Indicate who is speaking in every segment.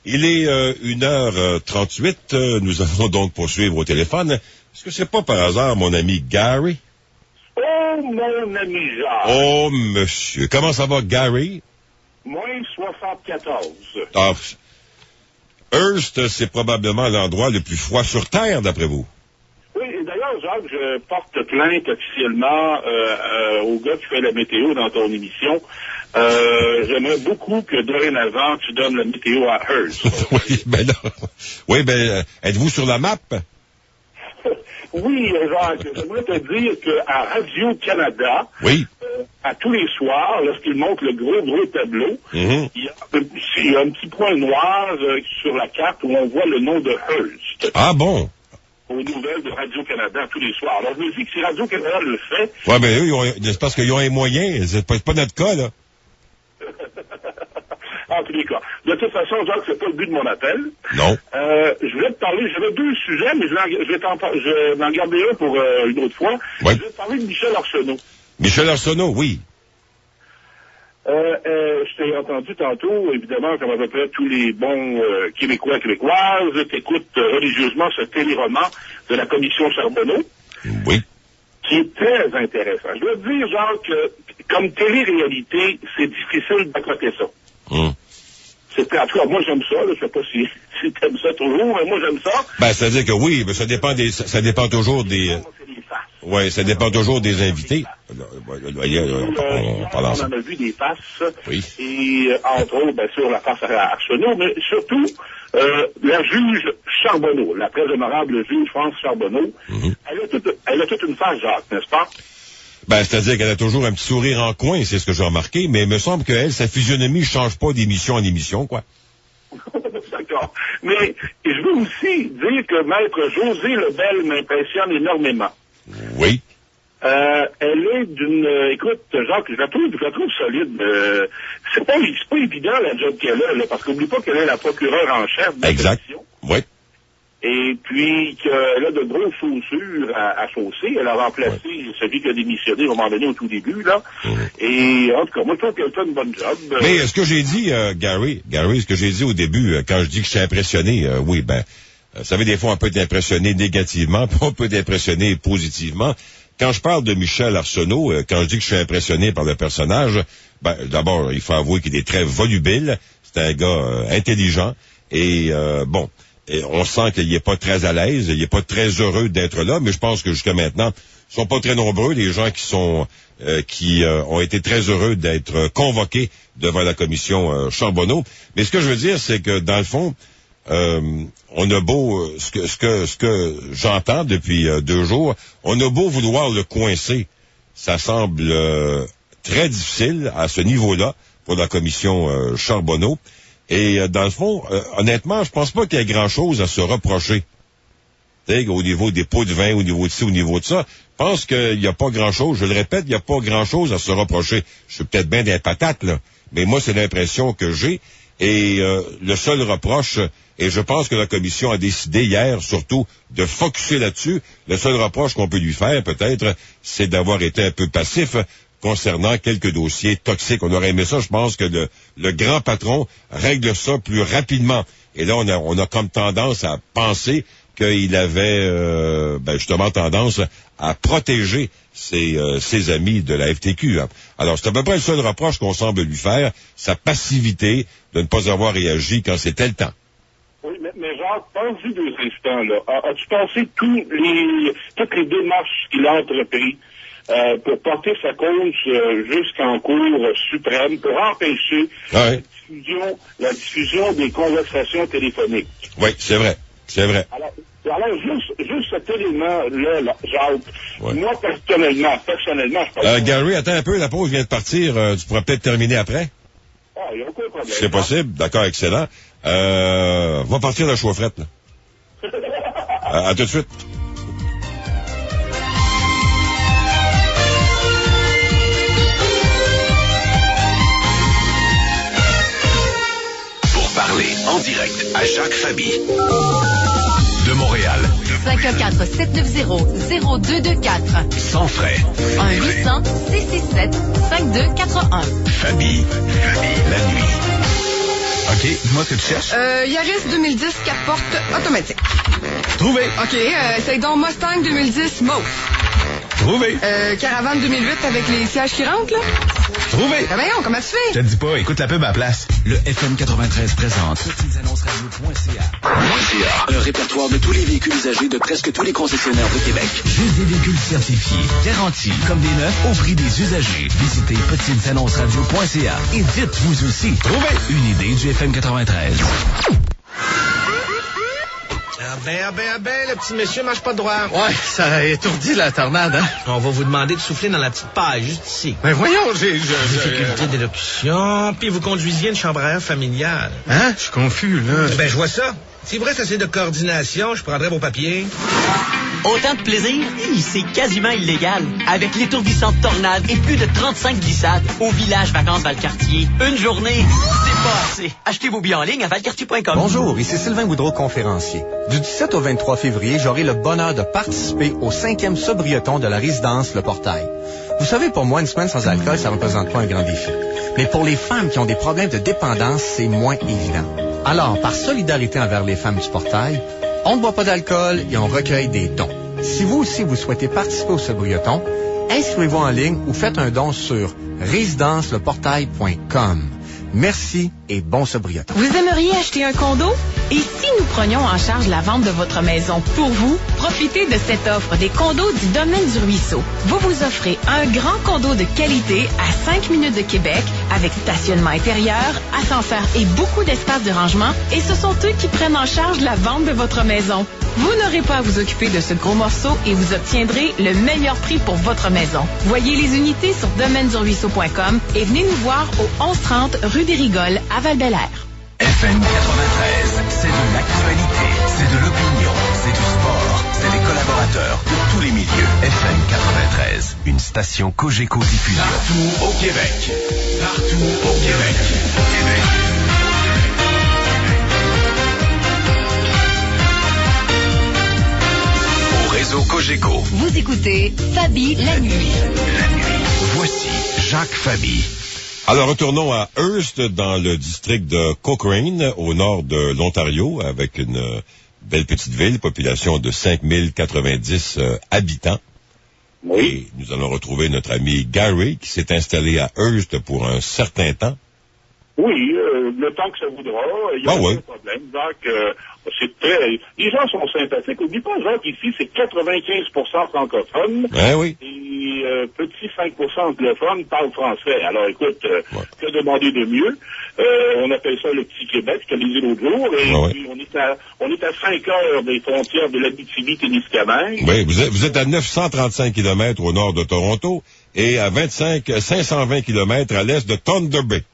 Speaker 1: Il est 1h38. Nous allons donc poursuivre au téléphone. Est-ce que c'est pas par hasard mon ami Gary?
Speaker 2: Oh, mon ami Jacques.
Speaker 1: Oh, monsieur. Comment ça va, Gary?
Speaker 2: Moins 74.
Speaker 1: Ah, Hearst, c'est probablement l'endroit le plus froid sur Terre, d'après vous.
Speaker 2: Oui, et d'ailleurs, Jacques, je porte plainte officiellement au gars qui fait la météo dans ton émission. J'aimerais beaucoup que dorénavant, tu donnes la météo à Hearst.
Speaker 1: Oui, êtes-vous sur la map?
Speaker 2: Oui, Jacques, j'aimerais te dire qu'à Radio-Canada,
Speaker 1: oui.
Speaker 2: À tous les soirs, lorsqu'ils montrent le gros tableau, il y a un petit point noir sur la carte où on voit le nom de Hearst.
Speaker 1: Ah bon?
Speaker 2: Aux nouvelles de Radio-Canada tous les soirs. Alors, je me dis que si Radio-Canada le fait...
Speaker 1: Oui, mais eux, c'est parce qu'ils ont les moyens. C'est pas notre cas, là.
Speaker 2: En tous les cas. De toute façon, Jacques, c'est pas le but de mon appel.
Speaker 1: Non.
Speaker 2: Je voulais te parler, j'avais deux sujets, mais je vais en garder un pour une autre fois.
Speaker 1: Oui.
Speaker 2: Je vais te parler de Michel Arsenault.
Speaker 1: Michel Arsenault, oui.
Speaker 2: Je t'ai entendu tantôt, évidemment, comme à peu près tous les bons Québécois et Québécoises, t'écoutes religieusement ce téléroman de la commission Charbonneau.
Speaker 1: Oui.
Speaker 2: Qui est très intéressant. Je dois te dire, genre, que comme télé-réalité, c'est difficile d'accoter ça. En tout cas, moi, j'aime ça. Là. Je sais pas si t'aimes ça toujours, mais moi, j'aime ça.
Speaker 1: C'est-à-dire que oui, mais ça dépend toujours des... Oui, ça dépend toujours des invités.
Speaker 2: On en a vu des faces.
Speaker 1: Oui.
Speaker 2: Et, entre autres, bien sûr, la face à Arsenault, mais surtout, la juge Charbonneau, la très honorable juge France Charbonneau, elle a toute une face, Jacques, n'est-ce pas?
Speaker 1: C'est-à-dire qu'elle a toujours un petit sourire en coin, c'est ce que j'ai remarqué, mais il me semble qu'elle, sa physionomie ne change pas d'émission en émission, quoi.
Speaker 2: D'accord. Mais je veux aussi dire que Maître José Lebel m'impressionne énormément.
Speaker 1: Oui.
Speaker 2: Elle est d'une... écoute, Jacques, je la trouve solide. C'est pas évident, la job qu'elle a, là, parce qu'oublie pas qu'elle est la procureure en chef de la commission.
Speaker 1: Oui.
Speaker 2: Et puis qu'elle a de grosses chaussures à chausser. Elle a remplacé celui qui a démissionné à un moment donné au tout début, là. Et en tout cas, moi, je trouve qu'elle fait une bonne job.
Speaker 1: Mais ce que j'ai dit, Gary, ce que j'ai dit au début, quand je dis que je suis impressionné, vous savez, des fois, on peut être impressionné négativement, puis on peut être impressionné positivement. Quand je parle de Michel Arsenault, quand je dis que je suis impressionné par le personnage, d'abord, il faut avouer qu'il est très volubile. C'est un gars intelligent. Et on sent qu'il n'est pas très à l'aise, il n'est pas très heureux d'être là, mais je pense que jusqu'à maintenant, ils sont pas très nombreux, les gens qui ont été très heureux d'être convoqués devant la commission Charbonneau. Mais ce que je veux dire, c'est que dans le fond, on a beau, ce que j'entends depuis 2 jours, on a beau vouloir le coincer, ça semble très difficile à ce niveau-là pour la commission Charbonneau. Et dans le fond, honnêtement, je pense pas qu'il y ait grand-chose à se reprocher. Au niveau des pots de vin, au niveau de ci, au niveau de ça, je pense qu'il n'y a pas grand-chose. Je le répète, il n'y a pas grand-chose à se reprocher. Je suis peut-être bien des patates, là, mais moi, c'est l'impression que j'ai. Et le seul reproche, et je pense que la commission a décidé hier, surtout, de focusser là-dessus. Le seul reproche qu'on peut lui faire, peut-être, c'est d'avoir été un peu passif concernant quelques dossiers toxiques. On aurait aimé ça, je pense que le grand patron règle ça plus rapidement. Et là, on a comme tendance à penser qu'il avait justement tendance à protéger ses amis de la FTQ. Hein. Alors, c'est à peu près le seul reproche qu'on semble lui faire, sa passivité de ne pas avoir réagi quand c'était le temps.
Speaker 2: Oui, mais Jacques, pense-y 2 instants, là. As-tu pensé toutes les démarches qu'il a entreprises pour porter sa cause jusqu'en Cour suprême pour empêcher la diffusion des conversations téléphoniques?
Speaker 1: Oui, c'est vrai. C'est vrai.
Speaker 2: Alors juste cet élément-là, Jacques, moi, personnellement, je pense...
Speaker 1: Gary, attends un peu, la pause vient de partir. Tu pourras peut-être terminer après?
Speaker 2: Ah, il n'y a aucun problème.
Speaker 1: C'est possible? D'accord, excellent. Va partir la chaufferette, là. À tout de suite.
Speaker 3: Pour parler en direct à Jacques Fabi. De Montréal.
Speaker 4: 514-790-0224.
Speaker 3: Sans frais.
Speaker 4: 1-800-667-5241.
Speaker 3: Fabi, la nuit. OK, dis-moi ce que tu cherches.
Speaker 4: Yaris 2010, 4 portes, automatique.
Speaker 3: Trouvé.
Speaker 4: OK, c'est donc Mustang 2010, mauve.
Speaker 3: Trouvé.
Speaker 4: Caravane 2008 avec les sièges qui rentrent, là.
Speaker 3: Trouvé.
Speaker 4: Ben voyons, comment tu fais?
Speaker 3: Je te dis pas, écoute la pub à la place.
Speaker 5: Le FM 93 présente petitesannonces-radio.ca.
Speaker 3: Un répertoire de tous les véhicules usagés de presque tous les concessionnaires de Québec.
Speaker 5: Juste des véhicules certifiés, garantis, comme des neufs, au prix des usagers. Visitez petitesannonces-radio.ca et dites vous aussi.
Speaker 3: Trouvé.
Speaker 5: Une idée du FM 93.
Speaker 6: Le petit monsieur marche pas droit.
Speaker 7: Ouais, ça a étourdi la tornade, hein?
Speaker 6: On va vous demander de souffler dans la petite paille, juste ici.
Speaker 7: Ben voyons,
Speaker 6: Difficulté d'élocution, puis vous conduisiez une chambre à air familiale.
Speaker 7: Hein? Je suis confus, là.
Speaker 6: Ben, je vois ça. Si vous reste assez de coordination, je prendrai vos papiers.
Speaker 8: Autant de plaisir? C'est quasiment illégal. Avec l'étourdissante tornade et plus de 35 glissades au village Vacances Valcartier. Une journée, c'est pas assez. Achetez vos billets en ligne à valcartier.com.
Speaker 9: Bonjour, ici Sylvain Boudreau, conférencier. Du 17 au 23 février, j'aurai le bonheur de participer au 5e sobrieton de la résidence Le Portail. Vous savez, pour moi, une semaine sans alcool, ça représente pas un grand défi. Mais pour les femmes qui ont des problèmes de dépendance, c'est moins évident. Alors, par solidarité envers les femmes du Portail, on ne boit pas d'alcool et on recueille des dons. Si vous aussi vous souhaitez participer au sobrieton, inscrivez-vous en ligne ou faites un don sur résidenceleportail.com. Merci et bon sobrieton.
Speaker 10: Vous aimeriez acheter un condo? Et si nous prenions en charge la vente de votre maison pour vous? Profitez de cette offre des condos du Domaine du Ruisseau. Vous offrez un grand condo de qualité à 5 minutes de Québec avec stationnement intérieur, ascenseur et beaucoup d'espace de rangement. Et ce sont eux qui prennent en charge la vente de votre maison. Vous n'aurez pas à vous occuper de ce gros morceau et vous obtiendrez le meilleur prix pour votre maison. Voyez les unités sur domaineduruisseau.com et venez nous voir au 1130 rue des Rigoles à Val-Bélair.
Speaker 5: FM 93, c'est de l'actualité, c'est de l'opinion, c'est du sport, c'est des collaborateurs de tous les milieux. FM 93, une station Cogeco diffusion.
Speaker 3: Partout au Québec. Partout au Québec. Au réseau Cogeco.
Speaker 10: Vous écoutez Fabi la nuit.
Speaker 3: Voici Jacques Fabi.
Speaker 1: Alors, retournons à Hearst, dans le district de Cochrane, au nord de l'Ontario, avec une belle petite ville, population de 5090 habitants.
Speaker 2: Oui.
Speaker 1: Et nous allons retrouver notre ami Gary, qui s'est installé à Hearst pour un certain temps.
Speaker 2: Oui, le temps que ça voudra, il n'y a pas de problème. Donc, c'est très... Les gens sont sympathiques. Oublie pas, Jacques, ici, c'est 95% francophones.
Speaker 1: Oui.
Speaker 2: Et petit 5% anglophones parlent français. Alors, écoute, que demander de mieux? On appelle ça le petit Québec, je te l'ai dit l'autre jour. Et puis, on est à 5 heures des frontières de l'Abitibi-Témiscamingue.
Speaker 1: Oui, vous êtes à 935 km au nord de Toronto et à 520 km à l'est de Thunder Bay.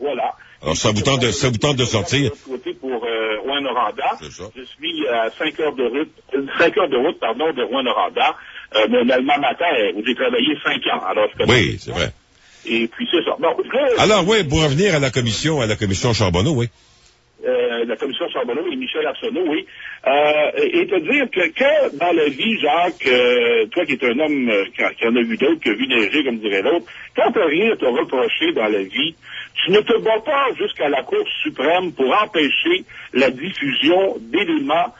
Speaker 2: Voilà.
Speaker 1: Alors, ça vous tente de sortir?
Speaker 2: Pour Rouyn-Noranda. Je suis à 5 heures de route, de Rouyn-Noranda. Mon allemand matin, où j'ai travaillé 5 ans. Alors, je connais.
Speaker 1: Oui, c'est vrai.
Speaker 2: Et puis, c'est ça. Bon,
Speaker 1: alors, oui, pour revenir à la commission Charbonneau, oui.
Speaker 2: La commission Charbonneau et Michel Arsenault, oui. Et te dire que dans la vie, Jacques, toi qui es un homme qui en a vu d'autres, qui a vu neiger, comme dirait l'autre, quand t'as rien à te reprocher dans la vie, tu ne te bats pas jusqu'à la Cour suprême pour empêcher la diffusion d'éléments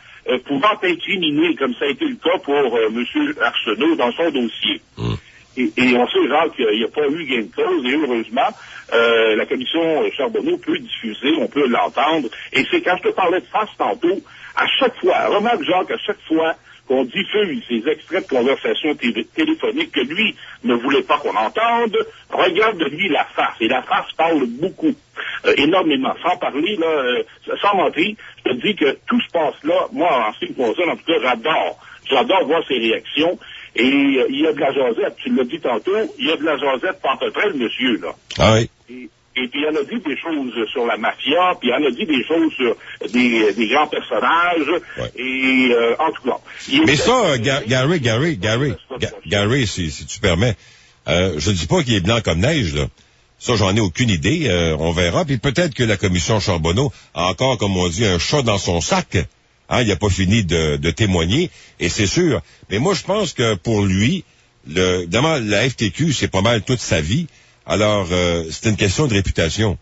Speaker 2: pouvant incriminer, comme ça a été le cas pour M. Arsenault dans son dossier. Et on sait, Jacques, qu'il n'y a pas eu gain de cause, et heureusement, la commission Charbonneau peut diffuser, on peut l'entendre. Et c'est quand je te parlais de face tantôt, à chaque fois, remarque, Jacques, à chaque fois qu'on diffuse ces extraits de conversation téléphonique que lui ne voulait pas qu'on entende, regarde de lui la face. Et la face parle beaucoup, énormément. Sans parler, là, sans mentir, je te dis que tout se passe là, moi, en ce qui me concerne, en tout cas, j'adore voir ses réactions. Et il y a de la jasette, tu l'as dit tantôt, il y a de la jasette pas à peu près, le monsieur, là.
Speaker 1: Ah oui.
Speaker 2: Et puis, il en a dit des choses sur la mafia, puis il en a dit des choses sur des grands personnages, et en tout cas.
Speaker 1: Mais ça, Gary, si tu permets, je dis pas qu'il est blanc comme neige, là. Ça, j'en ai aucune idée, on verra. Puis peut-être que la commission Charbonneau a encore, comme on dit, un chat dans son sac. Il n'a pas fini de témoigner, et c'est sûr. Mais moi, je pense que pour lui, évidemment, la FTQ, c'est pas mal toute sa vie. Alors, c'est une question de réputation.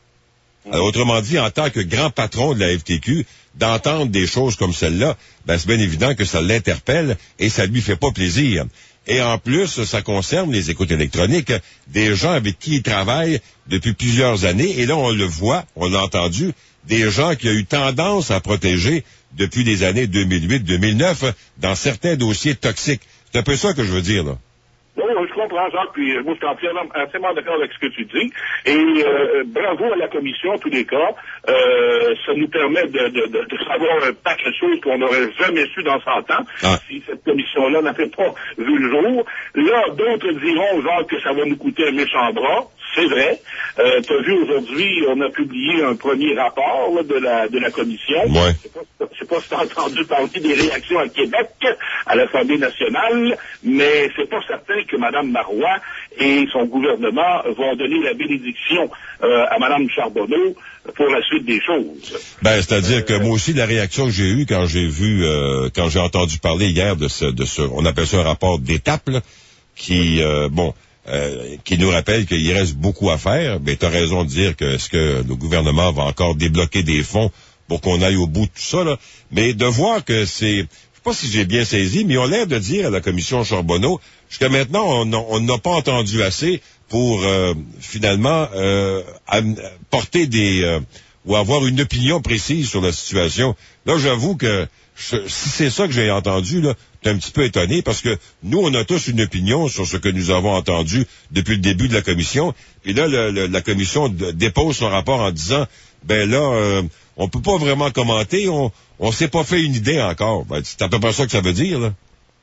Speaker 1: Alors, autrement dit, en tant que grand patron de la FTQ, d'entendre des choses comme celle-là, ben, c'est bien évident que ça l'interpelle et ça lui fait pas plaisir. Et en plus, ça concerne les écoutes électroniques, des gens avec qui il travaille depuis plusieurs années. Et là, on le voit, on l'a entendu, des gens qui ont eu tendance à protéger depuis les années 2008-2009 dans certains dossiers toxiques. C'est un peu ça que je veux dire, là.
Speaker 2: Oui, je comprends, Jacques, puis moi, je suis entièrement d'accord avec ce que tu dis. Et bravo à la Commission, en tous les cas. Ça nous permet de savoir un paquet de choses qu'on n'aurait jamais su dans 100 ans si cette Commission-là n'avait pas vu le jour. Là, d'autres diront, Jacques, que ça va nous coûter un méchant bras. C'est vrai. Tu as vu aujourd'hui, on a publié un premier rapport là, de la Commission.
Speaker 1: Ouais.
Speaker 2: Je sais pas si tu as entendu parler des réactions à Québec, à l'Assemblée nationale, mais c'est pas certain que Mme Marois et son gouvernement vont donner la bénédiction à Mme Charbonneau pour la suite des choses.
Speaker 1: Ben, c'est-à-dire que moi aussi, la réaction que j'ai eue quand j'ai vu, quand j'ai entendu parler hier de ce, on appelle ça un rapport d'étape, là, qui nous rappelle qu'il reste beaucoup à faire. Mais tu as raison de dire que est-ce que le gouvernement va encore débloquer des fonds pour qu'on aille au bout de tout ça, là. Mais de voir que c'est, je sais pas si j'ai bien saisi, mais on a l'air de dire à la commission Charbonneau, jusqu'à maintenant, on n'a pas entendu assez pour finalement porter ou avoir une opinion précise sur la situation. Là, j'avoue que si c'est ça que j'ai entendu, là, t'es un petit peu étonné parce que nous, on a tous une opinion sur ce que nous avons entendu depuis le début de la commission. Puis là, la commission dépose son rapport en disant, ben là, on peut pas vraiment commenter, on s'est pas fait une idée encore. Ben, c'est à peu près ça que ça veut dire, là.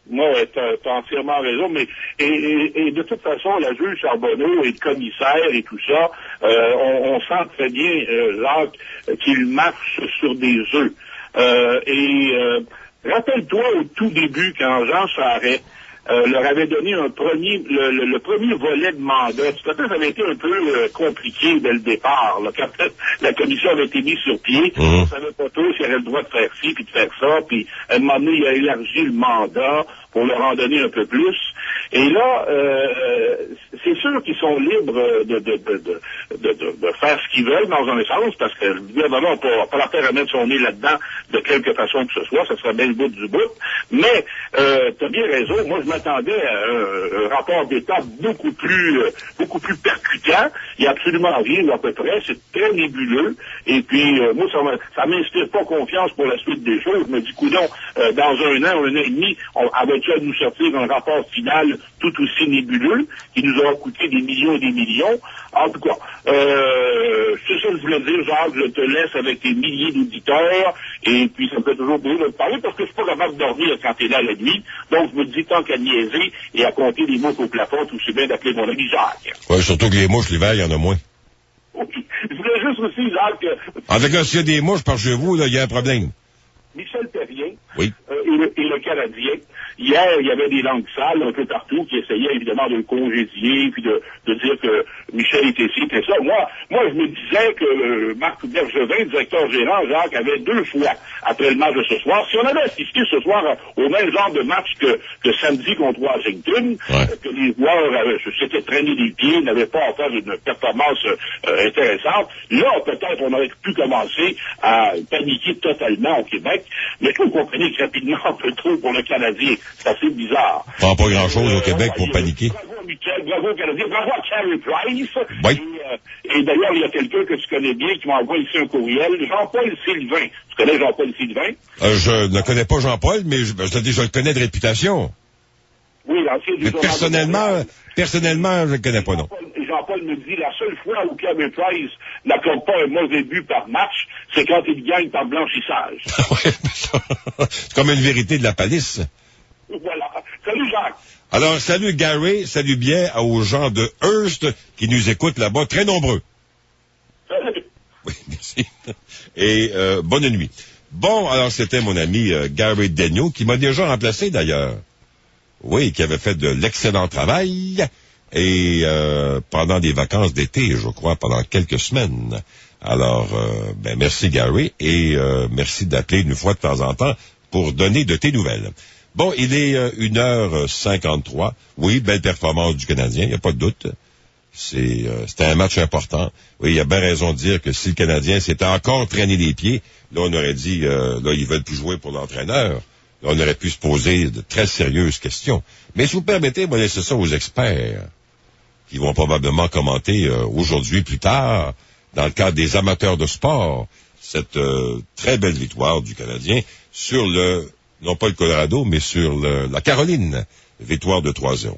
Speaker 2: Non, t'as entièrement raison, mais et de toute façon, la juge Charbonneau et le commissaire et tout ça, on sent très bien, Jacques, qu'il marche sur des œufs. Rappelle-toi au tout début, quand Jean Charest leur avait donné le premier volet de mandat. Tout à fait, ça avait été un peu compliqué dès le départ. Là, quand la commission avait été mise sur pied, on savait pas trop s'il avait le droit de faire ci puis de faire ça. Puis à un moment donné, il a élargi le mandat pour leur en donner un peu plus. Et là, c'est sûr qu'ils sont libres de faire ce qu'ils veulent dans un sens, parce que le gouvernement n'a pas la peine à mettre son nez là-dedans de quelque façon que ce soit, ça serait bien le bout du bout. Mais tu as bien raison, moi je m'attendais à un rapport d'État beaucoup plus percutant. Il n'y a absolument rien à peu près, c'est très nébuleux. Et puis moi, ça m'inspire pas confiance pour la suite des choses. Je me dis, coudonc, dans un an et demi, on va-tu à nous sortir un rapport final tout aussi nébuleux, qui nous aura coûté des millions et des millions. En tout cas, c'est ça que je voulais dire, Jacques, je te laisse avec tes milliers d'auditeurs, et puis ça me fait toujours plaisir de te parler, parce que je suis pas capable de dormir quand t'es là la nuit, donc je me dis, tant qu'à niaiser et à compter les mouches au plafond, tout c'est bien d'appeler mon ami Jacques.
Speaker 1: Oui, surtout que les mouches, l'hiver, il y en a moins.
Speaker 2: Oui. Je voulais juste aussi, Jacques...
Speaker 1: En tout cas, s'il y a des mouches par chez vous, là, il y a un problème.
Speaker 2: Michel Terrien,
Speaker 1: oui.
Speaker 2: Et le Canadien. Hier, il y avait des langues sales un peu partout qui essayaient évidemment de le congédier, puis de dire que Michel était ci, était ça. Moi, je me disais que Marc Bergevin, directeur gérant, Jacques, avait 2 fois, après le match de ce soir, si on avait assisté ce soir au même genre de match que samedi contre Washington, que les joueurs s'étaient traînés des pieds, n'avaient pas à faire une performance intéressante, là, peut-être, on aurait pu commencer à paniquer totalement au Québec, mais je trouve qu'on panique rapidement un peu trop pour le Canadien. C'est assez bizarre.
Speaker 1: Pas grand-chose au Québec pour paniquer.
Speaker 2: Bravo Michel, bravo Canadien, bravo à Carey Price.
Speaker 1: Oui.
Speaker 2: Et d'ailleurs, il y a quelqu'un que tu connais bien qui m'envoie ici un courriel, Jean-Paul Sylvain. Tu connais Jean-Paul Sylvain?
Speaker 1: Je ne connais pas Jean-Paul, mais je le connais de réputation.
Speaker 2: Oui, l'ancien du journal.
Speaker 1: Personnellement, je ne le connais pas, non.
Speaker 2: Jean-Paul me dit, la seule fois où Carey Price n'accorde pas un mauvais but par match, c'est quand il gagne par blanchissage.
Speaker 1: C'est comme une vérité de la palisse.
Speaker 2: Voilà. Salut Jacques.
Speaker 1: Alors, salut Gary, salut bien aux gens de Hearst qui nous écoutent là-bas, très nombreux.
Speaker 2: Salut.
Speaker 1: Oui, merci. Et bonne nuit. Bon, alors c'était mon ami Gary Daigneault, qui m'a déjà remplacé d'ailleurs. Oui, qui avait fait de l'excellent travail. Et pendant des vacances d'été, je crois, pendant quelques semaines. Alors, merci Gary, et merci d'appeler une fois de temps en temps pour donner de tes nouvelles. Bon, il est 1h53. Oui, belle performance du Canadien, il n'y a pas de doute. C'était un match important. Oui, il y a bien raison de dire que si le Canadien s'était encore traîné les pieds, là, on aurait dit, là, ils veulent plus jouer pour l'entraîneur. Là, on aurait pu se poser de très sérieuses questions. Mais si vous permettez, moi, laisser ça aux experts, qui vont probablement commenter aujourd'hui, plus tard, dans le cadre des amateurs de sport, cette très belle victoire du Canadien sur non pas le Colorado, mais sur la Caroline, victoire de 3-0.